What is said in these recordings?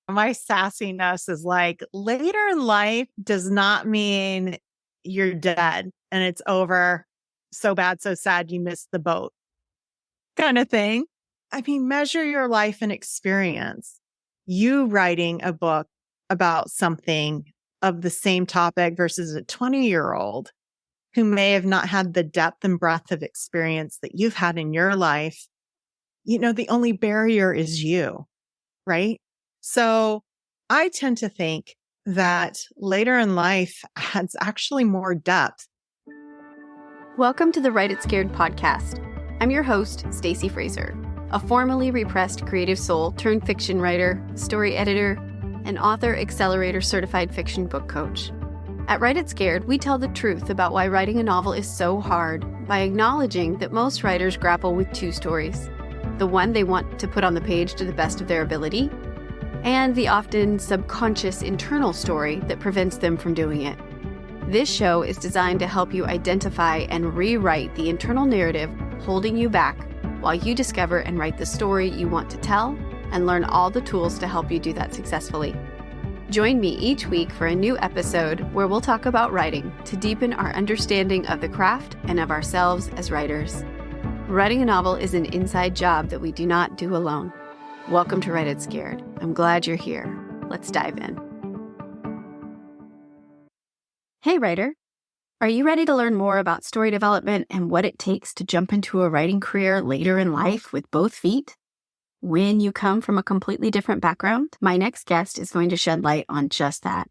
My sassiness is like later in life does not mean you're dead and it's over. So bad, so sad you missed the boat kind of thing. I mean, measure your life and experience. You writing a book about something of the same topic versus a 20-year-old who may have not had the depth and breadth of experience that you've had in your life. The only barrier is you, right? So I tend to think that later in life adds actually more depth. Welcome to the Write It Scared podcast. I'm your host, Stacey Fraser, a formerly repressed creative soul turned fiction writer, story editor, and author accelerator certified fiction book coach. At Write It Scared, we tell the truth about why writing a novel is so hard by acknowledging that most writers grapple with two stories: the one they want to put on the page to the best of their ability, and the often subconscious internal story that prevents them from doing it. This show is designed to help you identify and rewrite the internal narrative holding you back while you discover and write the story you want to tell and learn all the tools to help you do that successfully. Join me each week for a new episode where we'll talk about writing to deepen our understanding of the craft and of ourselves as writers. Writing a novel is an inside job that we do not do alone. Welcome to Write It Scared. I'm glad you're here. Let's dive in. Hey, writer. Are you ready to learn more about story development and what it takes to jump into a writing career later in life with both feet? When you come from a completely different background, my next guest is going to shed light on just that.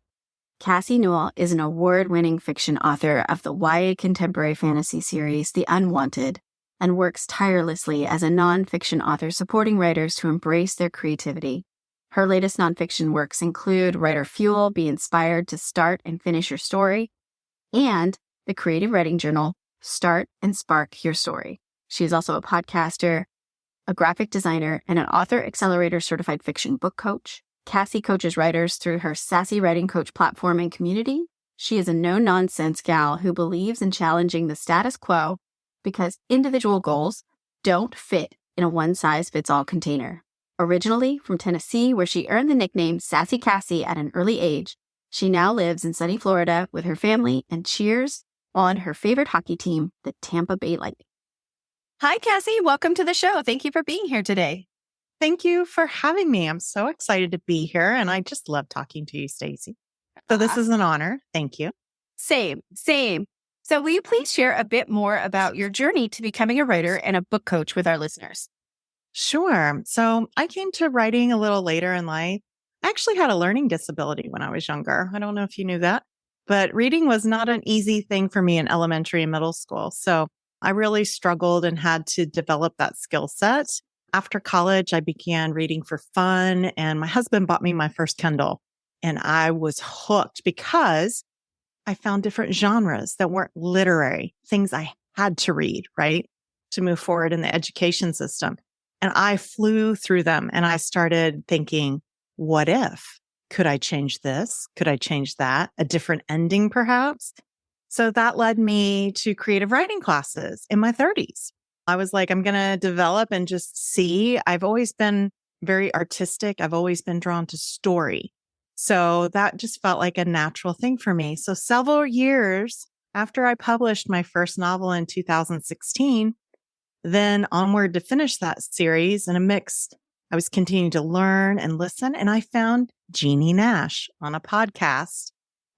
Cassie Newell is an award-winning fiction author of the YA contemporary fantasy series, The Unwanted, and works tirelessly as a nonfiction author supporting writers to embrace their creativity. Her latest nonfiction works include Writer Fuel, Be Inspired to Start and Finish Your Story, and the creative writing journal, Start and Spark Your Story. She is also a podcaster, a graphic designer, and an author accelerator certified fiction book coach. Cassie coaches writers through her Sassy Writing Coach platform and community. She is a no-nonsense gal who believes in challenging the status quo because individual goals don't fit in a one-size-fits-all container. Originally from Tennessee, where she earned the nickname Sassy Cassie at an early age, she now lives in sunny Florida with her family and cheers on her favorite hockey team, the Tampa Bay Lightning. Hi, Cassie. Welcome to the show. Thank you for being here today. Thank you for having me. I'm so excited to be here, and I just love talking to you, Stacey. So this is an honor. Thank you. Same. So will you please share a bit more about your journey to becoming a writer and a book coach with our listeners? Sure. So I came to writing a little later in life. I actually had a learning disability when I was younger. I don't know if you knew that, but reading was not an easy thing for me in elementary and middle school. So I really struggled and had to develop that skill set. After college, I began reading for fun, and my husband bought me my first Kindle, and I was hooked because I found different genres that weren't literary, things I had to read, right, to move forward in the education system. And I flew through them, and I started thinking, what if? Could I change this? Could I change that? A different ending, perhaps? So that led me to creative writing classes in my 30s. I was like, I'm going to develop and just see. I've always been very artistic. I've always been drawn to story. So that just felt like a natural thing for me. So several years after I published my first novel in 2016, then onward to finish that series in a mix, I was continuing to learn and listen. And I found Jeannie Nash on a podcast,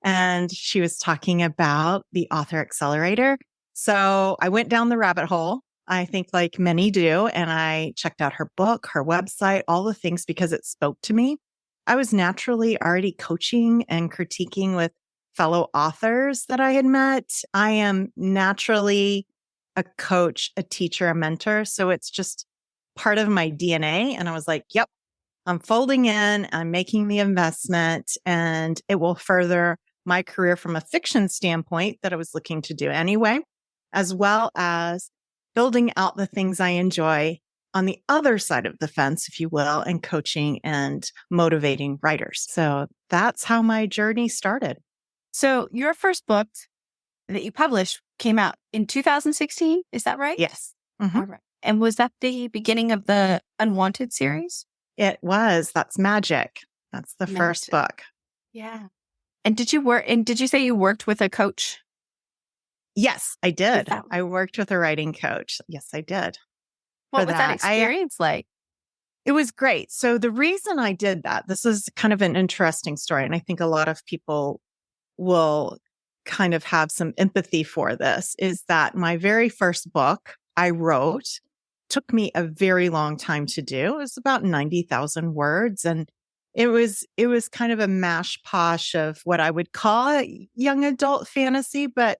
and she was talking about the author accelerator. So I went down the rabbit hole, I think like many do, and I checked out her book, her website, all the things because it spoke to me. I was naturally already coaching and critiquing with fellow authors that I had met. I am naturally a coach, a teacher, a mentor. So it's just part of my DNA. And I was like, yep, I'm folding in, I'm making the investment, and it will further my career from a fiction standpoint that I was looking to do anyway, as well as building out the things I enjoy on the other side of the fence, if you will, and coaching and motivating writers. So that's how my journey started. So your first book that you published came out in 2016. Is that right? Yes. All right. And was that the beginning of the Unwanted series? It was. That's magic. That's the first Imagine. book. Yeah. And did you say you worked with a coach? Yes, I Is did. that I worked with a writing coach. Yes, I did for what was that that. experience like? It was great. So the reason I did that, this is kind of an interesting story. And I think a lot of people will kind of have some empathy for this, is that my very first book I wrote took me a very long time to do. It was about 90,000 words. And it was kind of a mash posh of what I would call young adult fantasy, but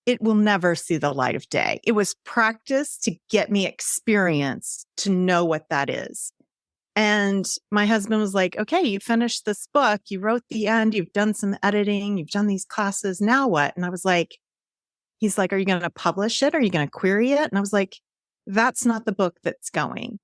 it will never see the light of day. It was practice to get me experience to know what that is. And my husband was like, okay, you finished this book. You wrote the end. You've done some editing. You've done these classes. Now what? And I was like, he's like, are you going to publish it? Are you going to query it? And I was like, that's not the book that's going.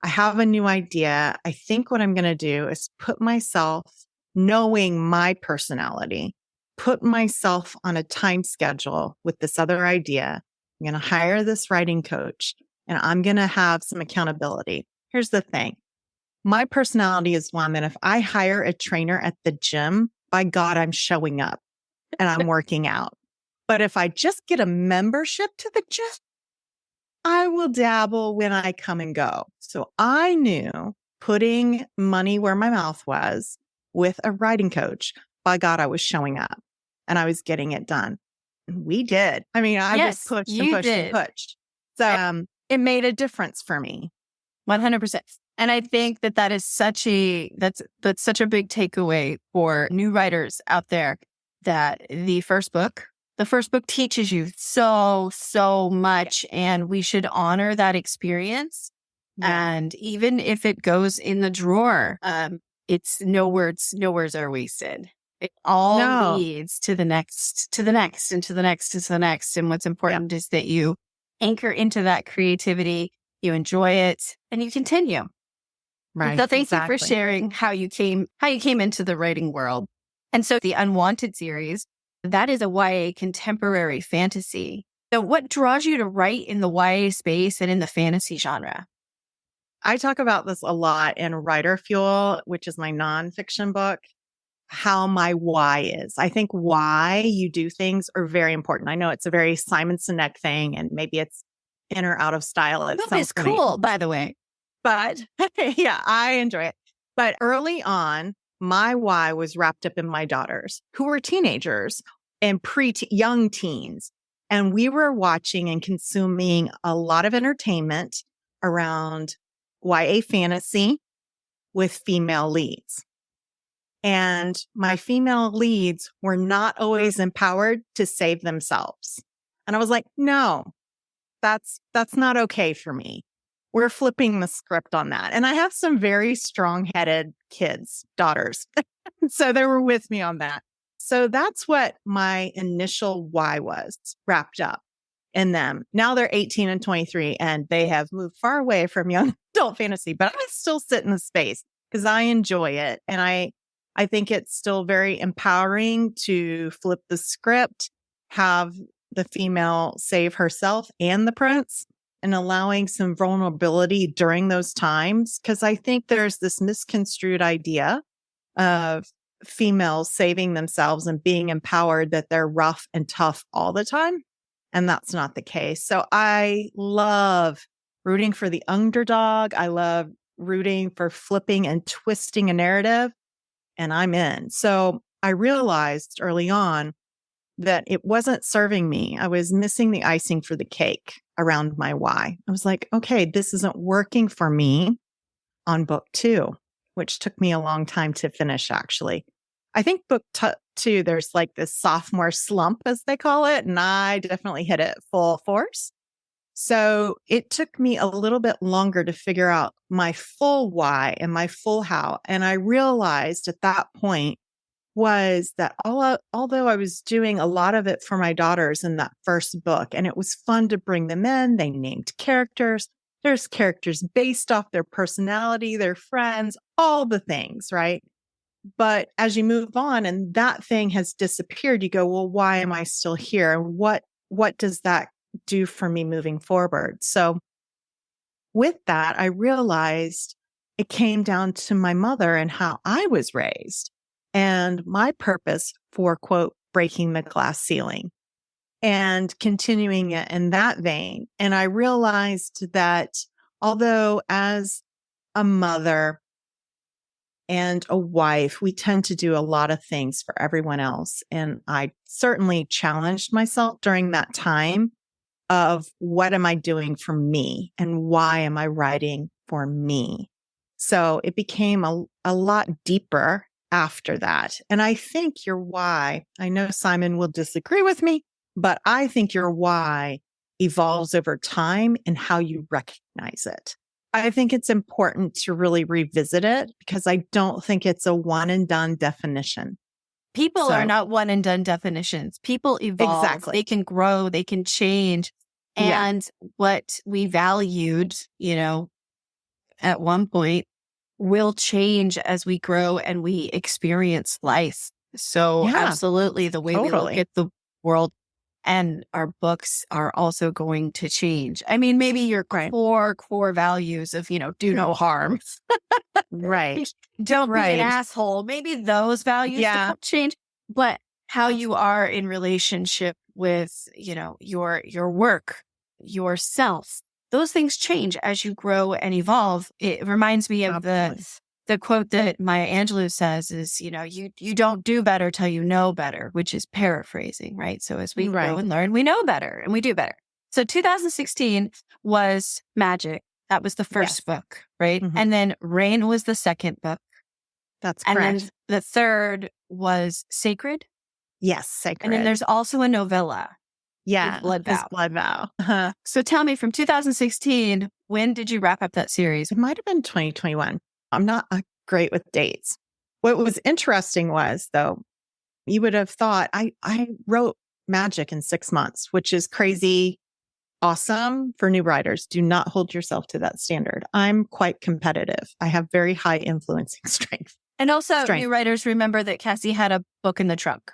I have a new idea. I think what I'm going to do is put myself, knowing my personality, put myself on a time schedule with this other idea. I'm going to hire this writing coach and I'm going to have some accountability. Here's the thing. My personality is one that if I hire a trainer at the gym, by God, I'm showing up and I'm working out. But if I just get a membership to the gym, I will dabble when I come and go. So I knew putting money where my mouth was with a writing coach, by God, I was showing up and I was getting it done. And we did. I mean, I just Yes, pushed and you pushed and did. pushed. So it made a difference for me. 100%. And I think that is that's such a big takeaway for new writers out there, that the first book teaches you so much, and we should honor that experience. Yeah. And even if it goes in the drawer, it's no words are wasted. It all No. leads to the next, to the next, and to the next, to the next. And what's important is that you anchor into that creativity, you enjoy it, and you continue. Right. So thank you for Exactly. sharing how you came into the writing world. And so the Unwanted series, that is a YA contemporary fantasy. So what draws you to write in the YA space and in the fantasy genre? I talk about this a lot in Writer Fuel, which is my nonfiction book, how my why is. I think why you do things are very important. I know it's a very Simon Sinek thing, and maybe it's in or out of style at That some is point. cool, by the way. But yeah, I enjoy it. But early on, my why was wrapped up in my daughters, who were teenagers and young teens. And we were watching and consuming a lot of entertainment around YA fantasy with female leads. And my female leads were not always empowered to save themselves. And I was like, no, that's not okay for me. We're flipping the script on that. And I have some very strong-headed kids, daughters. So they were with me on that. So that's what my initial why was, wrapped up in them. Now they're 18 and 23 and they have moved far away from young adult fantasy, but I still sit in the space because I enjoy it. And I think it's still very empowering to flip the script, have the female save herself and the prince, and allowing some vulnerability during those times. Because I think there's this misconstrued idea of females saving themselves and being empowered, that they're rough and tough all the time. And that's not the case. So I love rooting for the underdog. I love rooting for flipping and twisting a narrative. And I'm in. So I realized early on that it wasn't serving me. I was missing the icing for the cake around my why. I was like, okay, this isn't working for me on book 2, which took me a long time to finish, actually. I think book 2, there's like this sophomore slump, as they call it, and I definitely hit it full force. So it took me a little bit longer to figure out my full why and my full how. And I realized at that point was that although I was doing a lot of it for my daughters in that first book, and it was fun to bring them in, they named characters. There's characters based off their personality, their friends, all the things, right? But as you move on and that thing has disappeared, you go, well, why am I still here? And what does that do for me moving forward? So with that, I realized it came down to my mother and how I was raised and my purpose for, quote, breaking the glass ceiling and continuing it in that vein. And I realized that although as a mother and a wife, we tend to do a lot of things for everyone else. And I certainly challenged myself during that time of what am I doing for me and why am I writing for me? So it became a lot deeper after that. And I think your why, I know Simon will disagree with me, but I think your why evolves over time and how you recognize it. I think it's important to really revisit it because I don't think it's a one and done definition. People are So not one and done definitions. People evolve. exactly. They can grow. They can change. Yeah. And what we valued, at one point will change as we grow and we experience life. So Yeah. absolutely the way we look Totally. at the world and our books are also going to change. I mean, maybe your Right. core values of, do no harm. Right. Don't be an Right. asshole. Maybe those values Yeah. don't change, but how you are in relationship with, your work, yourself, those things change as you grow and evolve. It reminds me of Absolutely. the quote that Maya Angelou says is, you don't do better till you know better, which is paraphrasing, right? So as we grow Right. and learn, we know better and we do better. So 2016 was Magic. That was the Yes. first book, right? Mhm. And then Rain was the second book. That's And then correct. the third was Sacred. Yes. And then Sacred. there's also a novella, Yeah. Blood His Vow. blood vow. So tell me, from 2016, when did you wrap up that series? It might have been 2021. I'm not great with dates. What was interesting was, though, you would have thought I wrote Magic in 6 months, which is crazy awesome for new writers. Do not hold yourself to that standard. I'm quite competitive. I have very high influencing strength. And also, new writers remember that Cassie had a book in the trunk.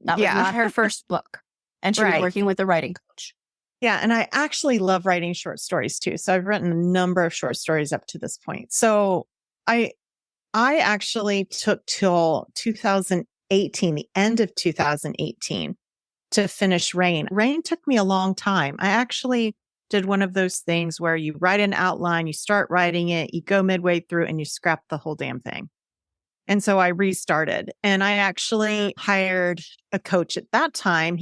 That was not her first book. And she was working with a writing coach. Yeah. And I actually love writing short stories too. So I've written a number of short stories up to this point. So I actually took till 2018, the end of 2018, to finish Rain. Rain took me a long time. I actually did one of those things where you write an outline, you start writing it, you go midway through and you scrap the whole damn thing. And so I restarted and I actually hired a coach at that time,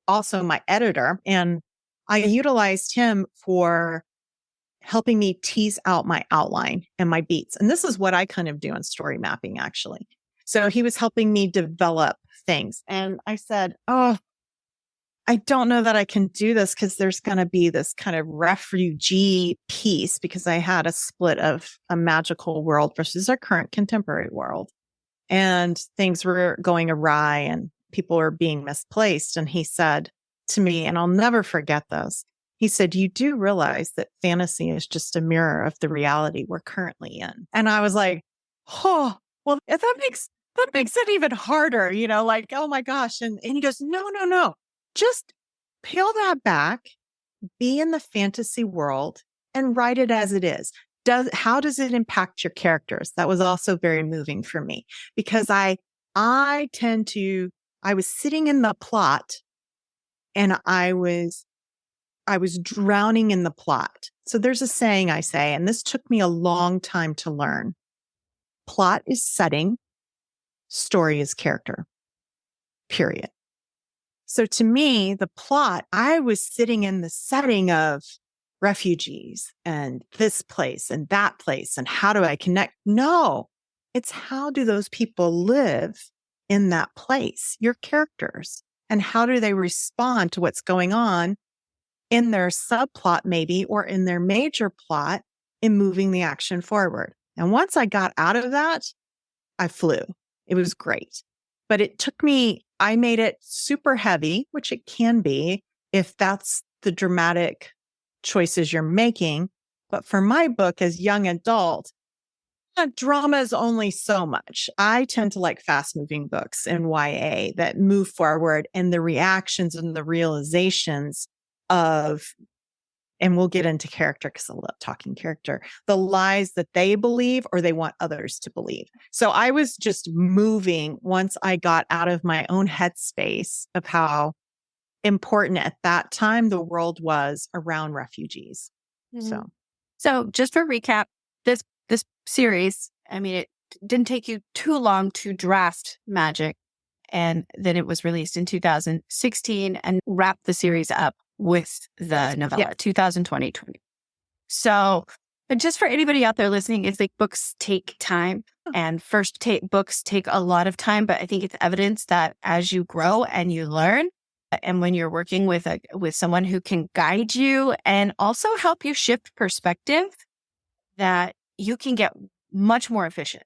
also my editor, and I utilized him for helping me tease out my outline and my beats. And this is what I kind of do in story mapping, actually. So he was helping me develop things. And I said, oh, I don't know that I can do this because there's going to be this kind of refugee piece because I had a split of a magical world versus our current contemporary world. And things were going awry and people were being misplaced. And he said to me, and I'll never forget this, he said, you do realize that fantasy is just a mirror of the reality we're currently in. And I was like, oh, well, that makes it even harder, like, oh my gosh. And he goes, no. Just peel that back, be in the fantasy world and write it as it is. How does it impact your characters? That was also very moving for me because I was sitting in the plot and I was drowning in the plot. So there's a saying I say, and this took me a long time to learn. Plot is setting, story is character. Period. So to me, the plot, I was sitting in the setting of refugees and this place and that place. And how do I connect? No, it's how do those people live in that place, your characters, and how do they respond to what's going on in their subplot, maybe, or in their major plot in moving the action forward. And once I got out of that, I flew. It was great. But it took me, I made it super heavy, which it can be if that's the dramatic choices you're making. But for my book as young adult, drama is only so much. I tend to like fast moving books in YA that move forward and the reactions and the realizations of and we'll get into character because I love talking character, the lies that they believe or they want others to believe. So I was just moving once I got out of my own headspace of how important at that time the world was around refugees. Mm-hmm. So just for recap, this series, I mean, it didn't take you too long to draft Magic, and then it was released in 2016 and wrapped the series up with the novella, 2020. So just for anybody out there listening, it's like books take time, and books take a lot of time, but I think it's evidence that as you grow and you learn, and when you're working with someone who can guide you and also help you shift perspective, that you can get much more efficient.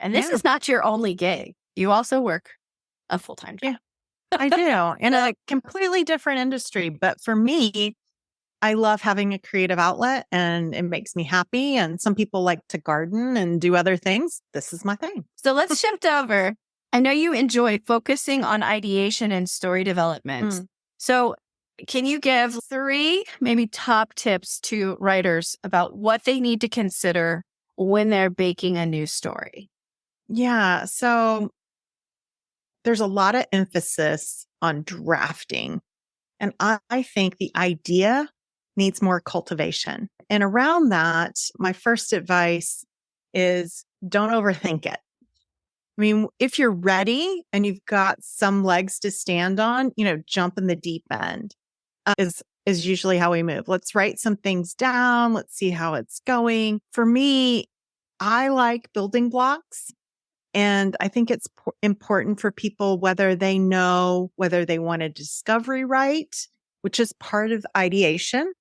And this is not your only gig. You also work a full-time job. Yeah, I do, in a completely different industry. But for me, I love having a creative outlet and it makes me happy. And some people like to garden and do other things. This is my thing. So let's shift over. I know you enjoy focusing on ideation and story development. So can you give 3 maybe top tips to writers about what they need to consider when they're baking a new story? Yeah. So there's a lot of emphasis on drafting. And I think the idea needs more cultivation. And around that, my first advice is don't overthink it. I mean, if you're ready and you've got some legs to stand on, jump in the deep end is usually how we move. Let's write some things down. Let's see how it's going. For me, I like building blocks. And I think it's important for people, whether they know whether they want a discovery write, which is part of ideation,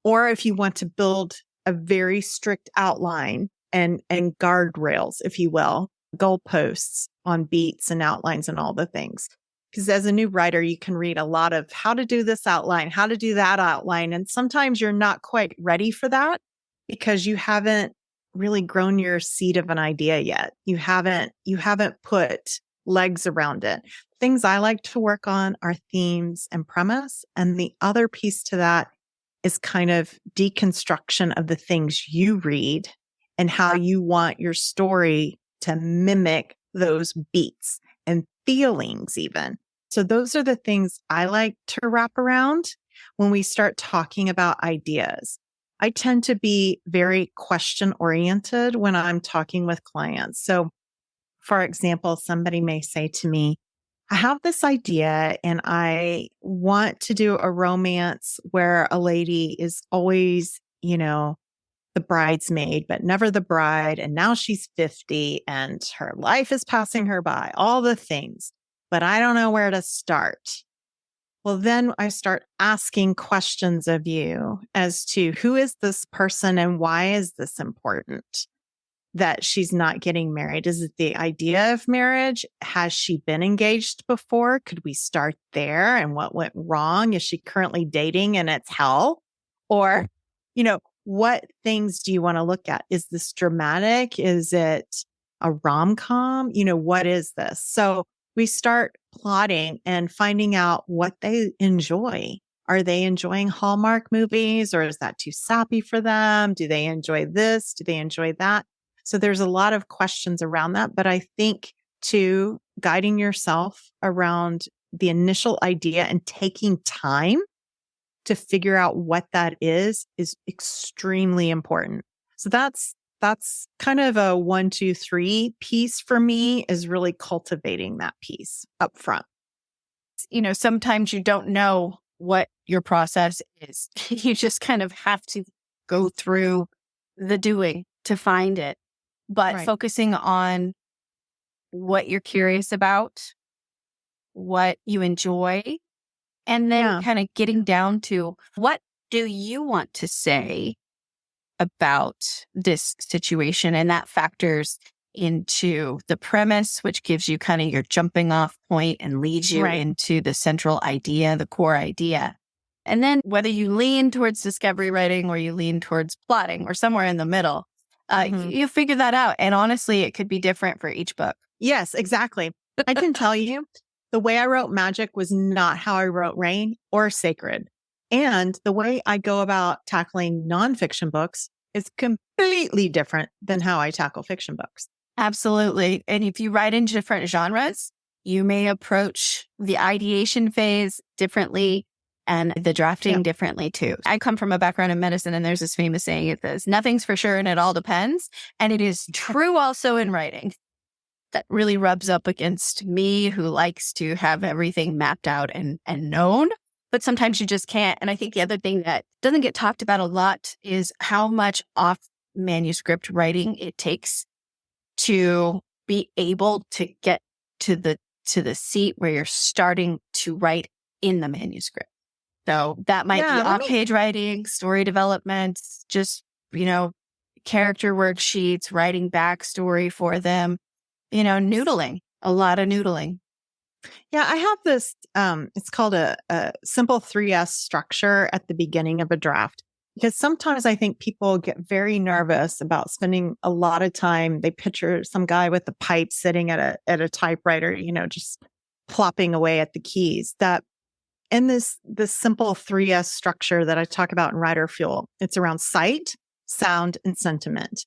or if you want to build a very strict outline and guardrails, if you will, goalposts on beats and outlines and all the things. Because as a new writer, you can read a lot of how to do this outline, how to do that outline. And sometimes you're not quite ready for that because you haven't really grown your seed of an idea yet. You haven't put legs around it. Things I like to work on are themes and premise. And the other piece to that is kind of deconstruction of the things you read and how you want your story to mimic those beats and feelings even. So those are the things I like to wrap around when we start talking about ideas. I tend to be very question oriented when I'm talking with clients. So for example, somebody may say to me, I have this idea and I want to do a romance where a lady is always, the bridesmaid, but never the bride. And now she's 50 and her life is passing her by, all the things, but I don't know where to start. Well, then I start asking questions of you as to who is this person and why is this important that she's not getting married? Is it the idea of marriage? Has she been engaged before? Could we start there? And what went wrong? Is she currently dating and it's hell? Or, what things do you want to look at? Is this dramatic? Is it a rom-com? What is this? So we start plotting and finding out what they enjoy. Are they enjoying Hallmark movies or is that too sappy for them? Do they enjoy this? Do they enjoy that? So there's a lot of questions around that. But I think too, guiding yourself around the initial idea and taking time to figure out what that is extremely important. So that's kind of a 1, 2, 3 piece for me, is really cultivating that piece up front. Sometimes you don't know what your process is. You just kind of have to go through the doing to find it. But focusing on what you're curious about, what you enjoy, and then kind of getting down to what do you want to say about this situation? And that factors into the premise, which gives you kind of your jumping off point and leads you into the central idea, the core idea. And then whether you lean towards discovery writing or you lean towards plotting or somewhere in the middle, you figure that out. And honestly, it could be different for each book. Yes, exactly. I can tell you the way I wrote Magic was not how I wrote Rain or Sacred. And the way I go about tackling nonfiction books is completely different than how I tackle fiction books. Absolutely. And if you write in different genres, you may approach the ideation phase differently and the drafting differently too. I come from a background in medicine, and there's this famous saying, it says, nothing's for sure and it all depends. And it is true also in writing. That really rubs up against me, who likes to have everything mapped out and known. But sometimes you just can't. And I think the other thing that doesn't get talked about a lot is how much off manuscript writing it takes to be able to get to the seat where you're starting to write in the manuscript. So that might be off-page writing, story development, just, character worksheets, writing backstory for them, noodling, a lot of noodling. Yeah, I have this, it's called a simple 3S structure at the beginning of a draft. Because sometimes I think people get very nervous about spending a lot of time. They picture some guy with a pipe sitting at a typewriter, just plopping away at the keys. That in this simple 3S structure that I talk about in Writer Fuel, it's around sight, sound, and sentiment.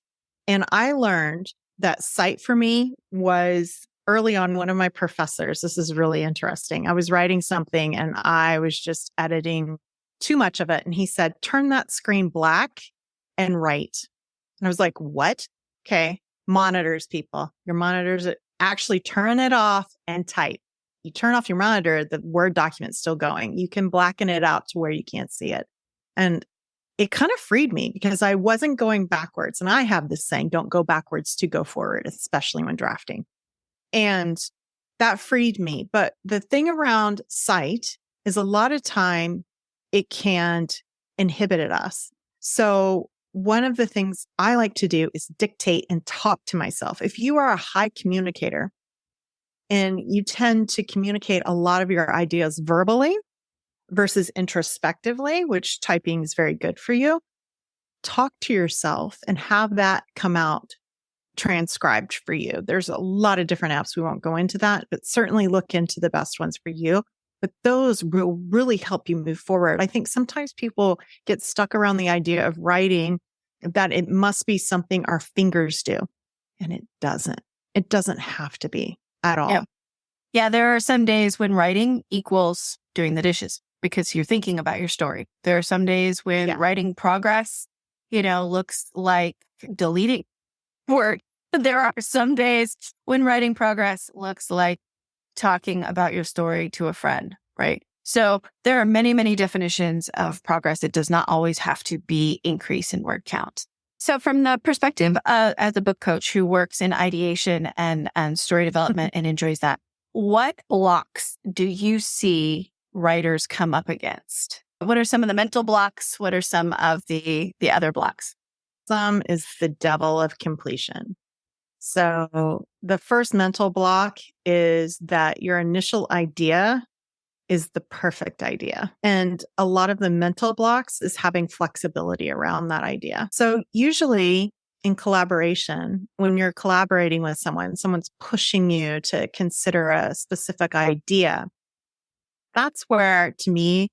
And I learned that sight for me was early on one of my professors. This is really interesting. I was writing something and I was just editing too much of it. And he said, turn that screen black and write. And I was like, what? Okay. Monitors, people. Your monitors, actually turn it off and type. You turn off your monitor, the Word document's still going. You can blacken it out to where you can't see it. And it kind of freed me because I wasn't going backwards. And I have this saying, don't go backwards to go forward, especially when drafting. And that freed me. But the thing around sight is a lot of time it can inhibit us. So one of the things I like to do is dictate and talk to myself. If you are a high communicator and you tend to communicate a lot of your ideas verbally versus introspectively, which typing is very good for you, talk to yourself and have that come out transcribed for you. There's a lot of different apps. We won't go into that, but certainly look into the best ones for you. But those will really help you move forward. I think sometimes people get stuck around the idea of writing that it must be something our fingers do. And it doesn't. It doesn't have to be at all. Yeah, there are some days when writing equals doing the dishes because you're thinking about your story. There are some days when writing progress, looks like deleting work. There are some days when writing progress looks like talking about your story to a friend, right? So there are many, many definitions of progress. It does not always have to be increase in word count. So from the perspective as a book coach who works in ideation and story development and enjoys that, what blocks do you see writers come up against? What are some of the mental blocks? What are some of the other blocks? Some is the devil of completion. So the first mental block is that your initial idea is the perfect idea. And a lot of the mental blocks is having flexibility around that idea. So usually in collaboration, when you're collaborating with someone, someone's pushing you to consider a specific idea. That's where, to me,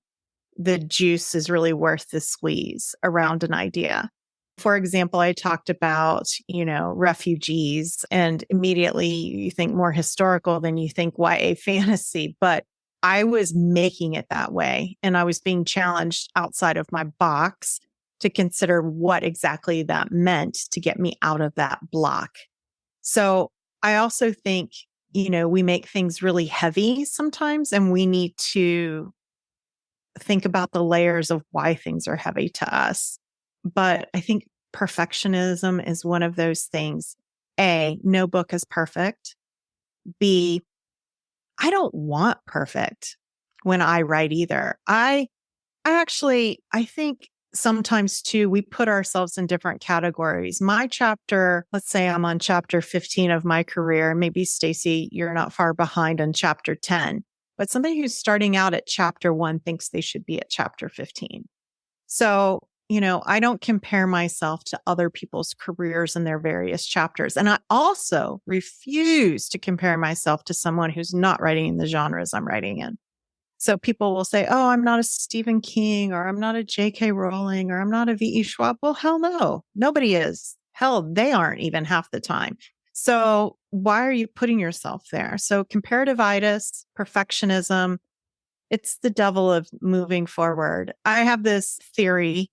the juice is really worth the squeeze around an idea. For example, I talked about, refugees, and immediately you think more historical than you think YA fantasy, but I was making it that way. And I was being challenged outside of my box to consider what exactly that meant to get me out of that block. So I also think, we make things really heavy sometimes, and we need to think about the layers of why things are heavy to us. But I think perfectionism is one of those things. A, no book is perfect. B, I don't want perfect when I write either. I think sometimes too, we put ourselves in different categories. My chapter, let's say I'm on chapter 15 of my career. Maybe Stacy, you're not far behind on chapter 10, but somebody who's starting out at chapter 1 thinks they should be at chapter 15. So, I don't compare myself to other people's careers in their various chapters. And I also refuse to compare myself to someone who's not writing in the genres I'm writing in. So people will say, oh, I'm not a Stephen King, or I'm not a J.K. Rowling, or I'm not a V.E. Schwab. Well, hell no, nobody is. Hell, they aren't even half the time. So why are you putting yourself there? So comparativitis, perfectionism, it's the devil of moving forward. I have this theory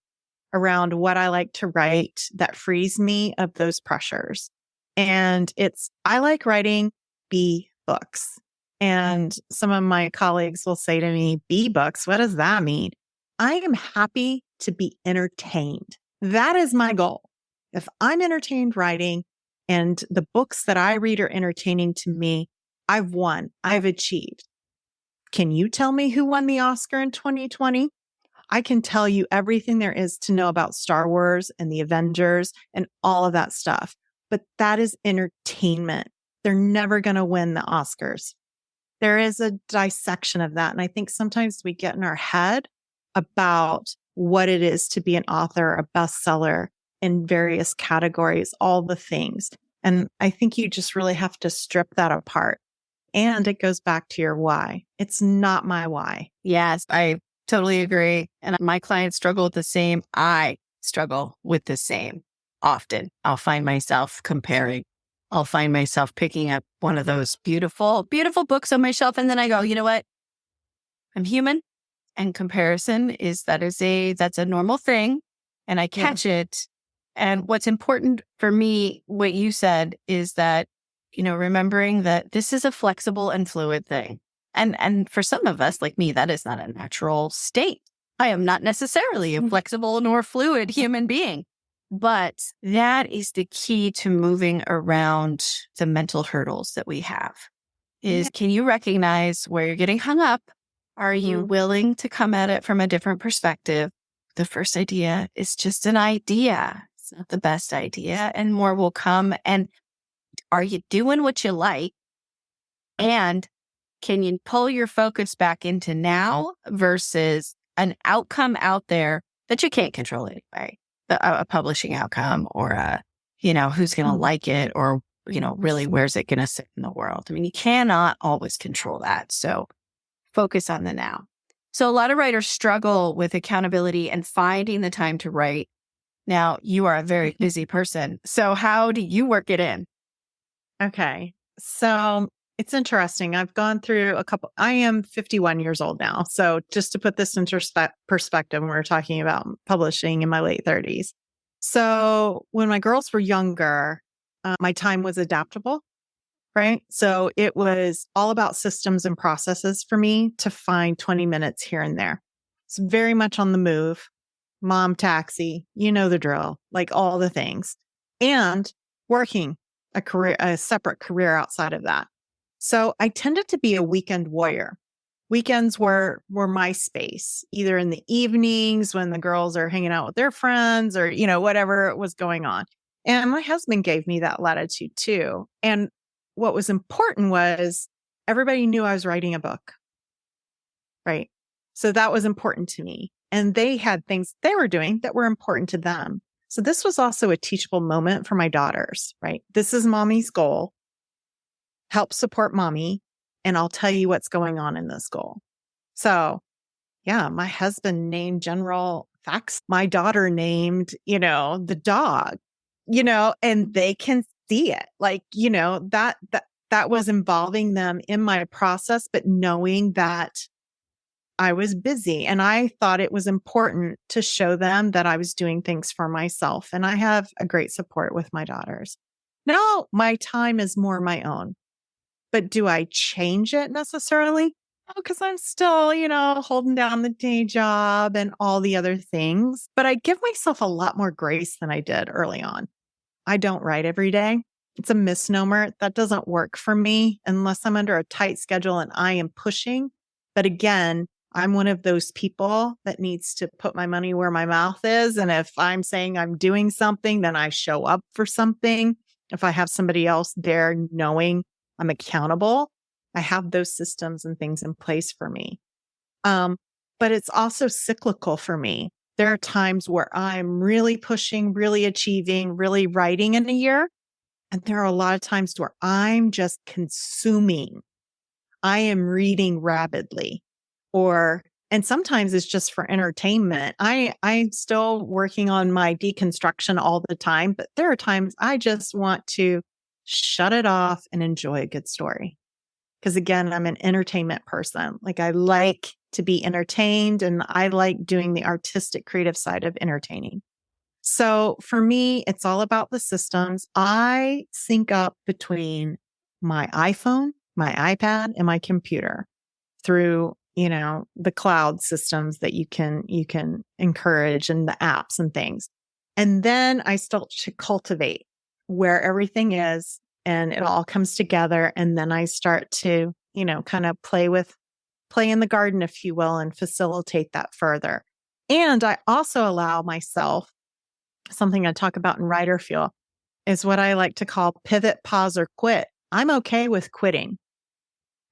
around what I like to write that frees me of those pressures. And I like writing B books. And some of my colleagues will say to me, B books, what does that mean? I am happy to be entertained. That is my goal. If I'm entertained writing and the books that I read are entertaining to me, I've won, I've achieved. Can you tell me who won the Oscar in 2020? I can tell you everything there is to know about Star Wars and the Avengers and all of that stuff. But that is entertainment. They're never going to win the Oscars. There is a dissection of that. And I think sometimes we get in our head about what it is to be an author, a bestseller in various categories, all the things. And I think you just really have to strip that apart. And it goes back to your why. It's not my why. Yes, I totally agree. And my clients struggle with the same. I struggle with the same often. I'll find myself comparing. I'll find myself picking up one of those beautiful, beautiful books on my shelf. And then I go, you know what? I'm human. And comparison that's a normal thing. And I catch it. And what's important for me, what you said is that, remembering that this is a flexible and fluid thing. And for some of us, like me, that is not a natural state. I am not necessarily a flexible nor fluid human being. But that is the key to moving around the mental hurdles that we have is can you recognize where you're getting hung up? Are you willing to come at it from a different perspective? The first idea is just an idea. It's not the best idea, and more will come. And are you doing what you like? And can you pull your focus back into now versus an outcome out there that you can't control anyway? A publishing outcome or who's going to like it or, really where's it going to sit in the world? I mean, you cannot always control that. So focus on the now. So a lot of writers struggle with accountability and finding the time to write. Now, you are a very busy person. So how do you work it in? Okay. So it's interesting. I've gone through I am 51 years old now. So just to put this into perspective, when we're talking about publishing in my late 30s. So when my girls were younger, my time was adaptable, right? So it was all about systems and processes for me to find 20 minutes here and there. It's very much on the move, mom taxi, you know the drill, like all the things, and working a separate career outside of that. So I tended to be a weekend warrior. Weekends were my space, either in the evenings when the girls are hanging out with their friends or, whatever was going on. And my husband gave me that latitude too. And what was important was everybody knew I was writing a book, right? So that was important to me. And they had things they were doing that were important to them. So this was also a teachable moment for my daughters, right? This is mommy's goal. Help support mommy, and I'll tell you what's going on in this goal. So, yeah, my husband named General Fax. My daughter named, the dog, and they can see it. Like, that was involving them in my process, but knowing that I was busy and I thought it was important to show them that I was doing things for myself. And I have a great support with my daughters. Now my time is more my own. But do I change it necessarily? Oh, because I'm still, holding down the day job and all the other things. But I give myself a lot more grace than I did early on. I don't write every day. It's a misnomer. That doesn't work for me unless I'm under a tight schedule and I am pushing. But again, I'm one of those people that needs to put my money where my mouth is. And if I'm saying I'm doing something, then I show up for something. If I have somebody else there knowing I'm accountable, I have those systems and things in place for me. But it's also cyclical for me. There are times where I'm really pushing, really achieving, really writing in a year. And there are a lot of times where I'm just consuming. I am reading rapidly. and sometimes it's just for entertainment. I'm still working on my deconstruction all the time, but there are times I just want to shut it off and enjoy a good story. Because again, I'm an entertainment person. Like I like to be entertained and I like doing the artistic, creative side of entertaining. So for me, it's all about the systems. I sync up between my iPhone, my iPad, and my computer through, the cloud systems that you can encourage and the apps and things. And then I start to cultivate where everything is and it all comes together. And then I start to, kind of play in the garden, if you will, and facilitate that further. And I also allow myself something I talk about in Writer Fuel is what I like to call pivot, pause, or quit. I'm okay with quitting.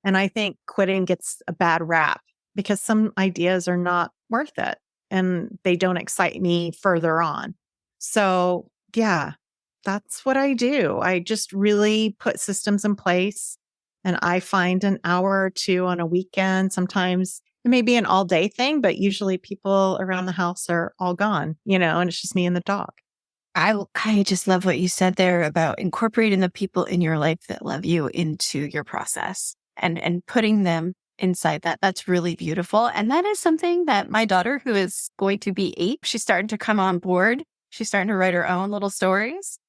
And I think quitting gets a bad rap because some ideas are not worth it and they don't excite me further on. So, yeah, that's what I do. I just really put systems in place and I find an hour or two on a weekend. Sometimes it may be an all day thing, but usually people around the house are all gone, and it's just me and the dog. I just love what you said there about incorporating the people in your life that love you into your process and putting them inside that. That's really beautiful. And that is something that my daughter, who is going to be 8, she's starting to come on board. She's starting to write her own little stories.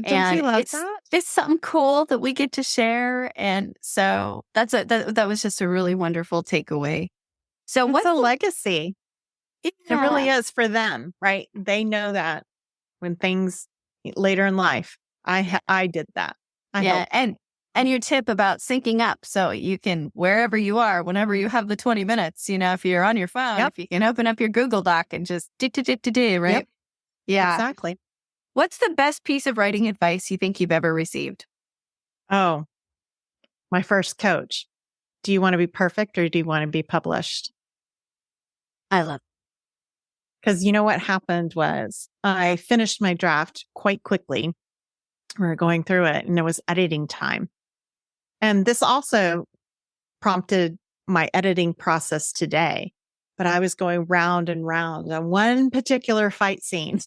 Don't you love it's that? it's something cool that we get to share. And so that was just a really wonderful takeaway. So It's what's a legacy. It really yeah. is for them, right? They know that when things later in life, I did that. I Yeah, hope. and your tip about syncing up so you can wherever you are, whenever you have the 20 minutes, if you're on your phone, Yep. if you can open up your Google Doc and just do, right? Yep. Yeah. Exactly. What's the best piece of writing advice you think you've ever received? Oh, my first coach. Do you want to be perfect or do you want to be published? I love Because you know what happened was I finished my draft quite quickly. We were going through it and it was editing time. And this also prompted my editing process today. But I was going round and round on one particular fight scene,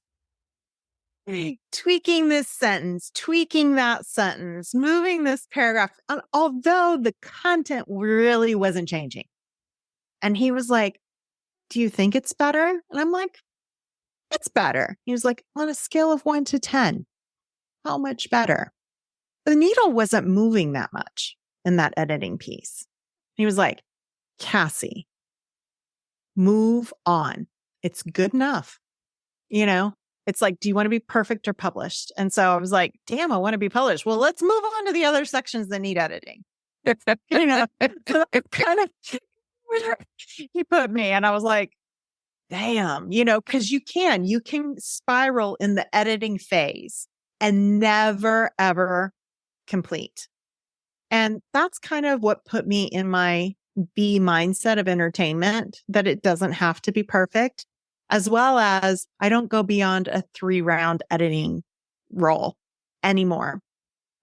tweaking this sentence, tweaking that sentence, moving this paragraph, although the content really wasn't changing. And he was like, do you think it's better? And I'm like, it's better. He was like, on a scale of 1 to 10, how much better? The needle wasn't moving that much in that editing piece. He was like, Cassie, move on. It's good enough. It's like, do you want to be perfect or published? And so I was like, damn, I want to be published. Well, let's move on to the other sections that need editing. So that's kind of where he put me. And I was like, damn, because you can spiral in the editing phase and never, ever complete. And that's kind of what put me in my B mindset of entertainment, that it doesn't have to be perfect, as well as I don't go beyond a 3-round editing roll anymore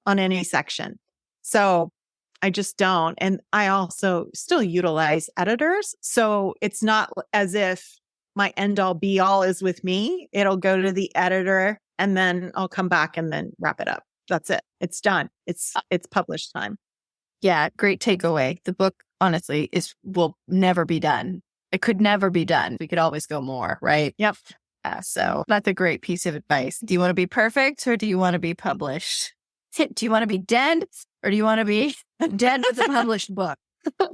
on any section. So I just don't. And I also still utilize editors. So it's not as if my end all be all is with me. It'll go to the editor and then I'll come back and then wrap it up. That's it. It's done. It's published time. Yeah, great takeaway. The book, honestly, will never be done. It could never be done. We could always go more, right? Yep. So that's a great piece of advice. Do you want to be perfect or do you want to be published? Do you want to be dead or do you want to be dead with a published book?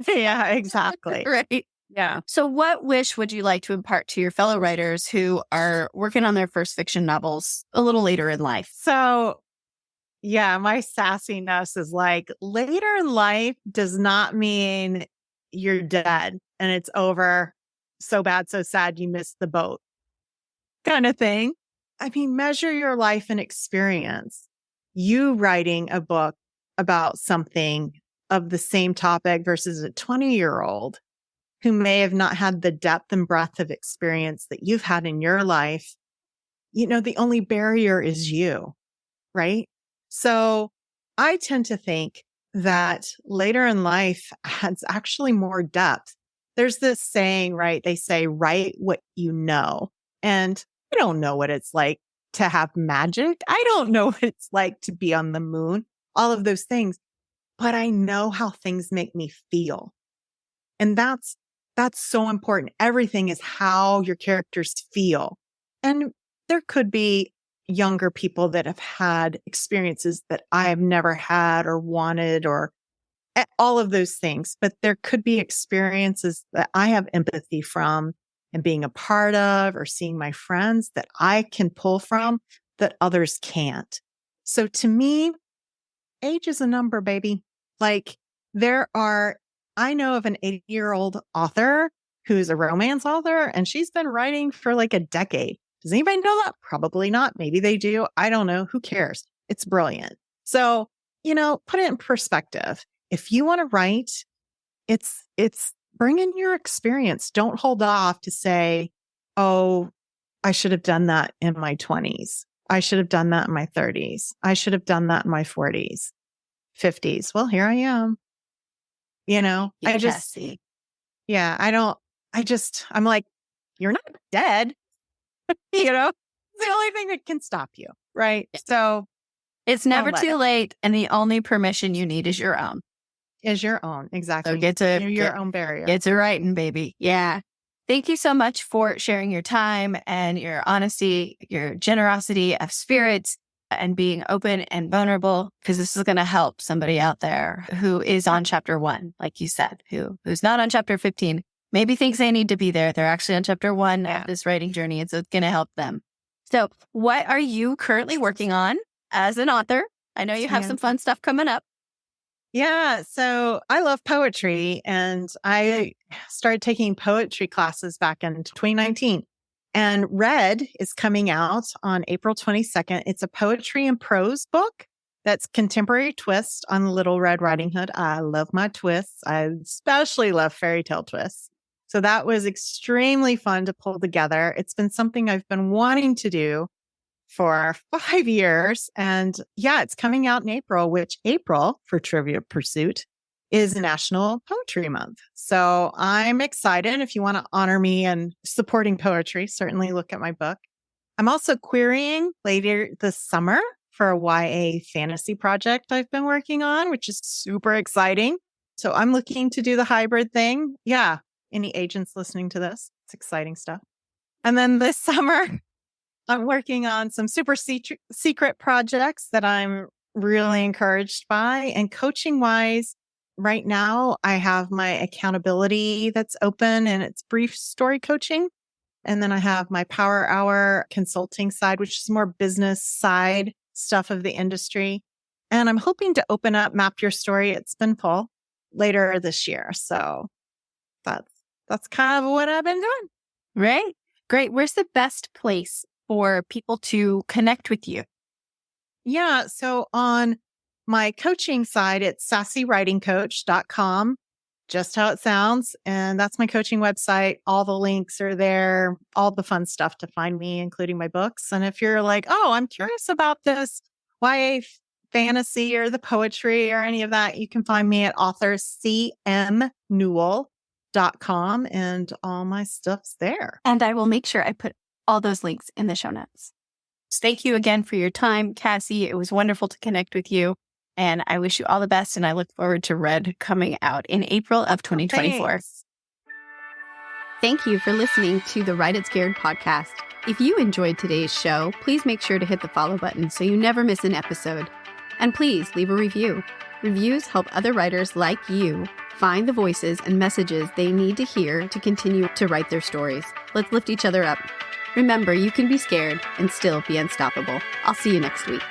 Yeah, exactly. Right. Yeah. So what wish would you like to impart to your fellow writers who are working on their first fiction novels a little later in life? So, yeah, my sassiness is like later in life does not mean you're dead and it's over. So bad, so sad, you missed the boat kind of thing. I mean, measure your life and experience. You writing a book about something of the same topic versus a 20-year-old who may have not had the depth and breadth of experience that you've had in your life. The only barrier is you, right? So I tend to think that later in life adds actually more depth there's this saying, right? They say, write what you know. And I don't know what it's like to have magic. I don't know what it's like to be on the moon, all of those things, but I know how things make me feel. And that's so important. Everything is how your characters feel. And there could be younger people that have had experiences that I have never had or wanted or all of those things. But there could be experiences that I have empathy from and being a part of or seeing my friends that I can pull from that others can't. So to me, age is a number, baby. Like I know of an 80-year-old author who's a romance author and she's been writing for like a decade. Does anybody know that? Probably not. Maybe they do. I don't know. Who cares? It's brilliant. So, put it in perspective. If you want to write, it's bring in your experience. Don't hold off to say, oh, I should have done that in my 20s. I should have done that in my 30s. I should have done that in my 40s, 50s. Well, here I am. Cassie. Yeah, I'm like, you're not dead. It's the only thing that can stop you. Right. So it's never too late. And the only permission you need is your own. Exactly. So your own barrier. Get to writing, baby. Yeah. Thank you so much for sharing your time and your honesty, your generosity of spirit, and being open and vulnerable, because this is going to help somebody out there who is on chapter 1, like you said, who's not on chapter 15, maybe thinks they need to be there. They're actually on chapter 1 of this writing journey, and so it's going to help them. So what are you currently working on as an author? I know you have some fun stuff coming up. Yeah. So I love poetry, and I started taking poetry classes back in 2019. And Red is coming out on April 22nd. It's a poetry and prose book that's contemporary twist on Little Red Riding Hood. I love my twists. I especially love fairy tale twists. So that was extremely fun to pull together. It's been something I've been wanting to do for 5 years. And yeah, it's coming out in April, which April, for Trivia Pursuit, is National Poetry Month. So I'm excited. If you want to honor me and supporting poetry, certainly look at my book. I'm also querying later this summer for a YA fantasy project I've been working on, which is super exciting. So I'm looking to do the hybrid thing. Yeah. Any agents listening to this? It's exciting stuff. And then this summer, I'm working on some super secret projects that I'm really encouraged by. And coaching wise, right now, I have my accountability that's open and it's brief story coaching. And then I have my Power Hour consulting side, which is more business side stuff of the industry. And I'm hoping to open up Map Your Story at Spinful later this year. So that's kind of what I've been doing. Right. Great. Where's the best place for people to connect with you? Yeah. So on my coaching side, it's sassywritingcoach.com, just how it sounds. And that's my coaching website. All the links are there, all the fun stuff to find me, including my books. And if you're like, oh, I'm curious about this YA fantasy or the poetry or any of that, you can find me at authorcmnewell.com, and all my stuff's there. And I will make sure I put all those links in the show notes. Thank you again for your time, Cassie. It was wonderful to connect with you. And I wish you all the best. And I look forward to Red coming out in April of 2024. Thanks. Thank you for listening to the Write It Scared podcast. If you enjoyed today's show, please make sure to hit the follow button so you never miss an episode. And please leave a review. Reviews help other writers like you find the voices and messages they need to hear to continue to write their stories. Let's lift each other up. Remember, you can be scared and still be unstoppable. I'll see you next week.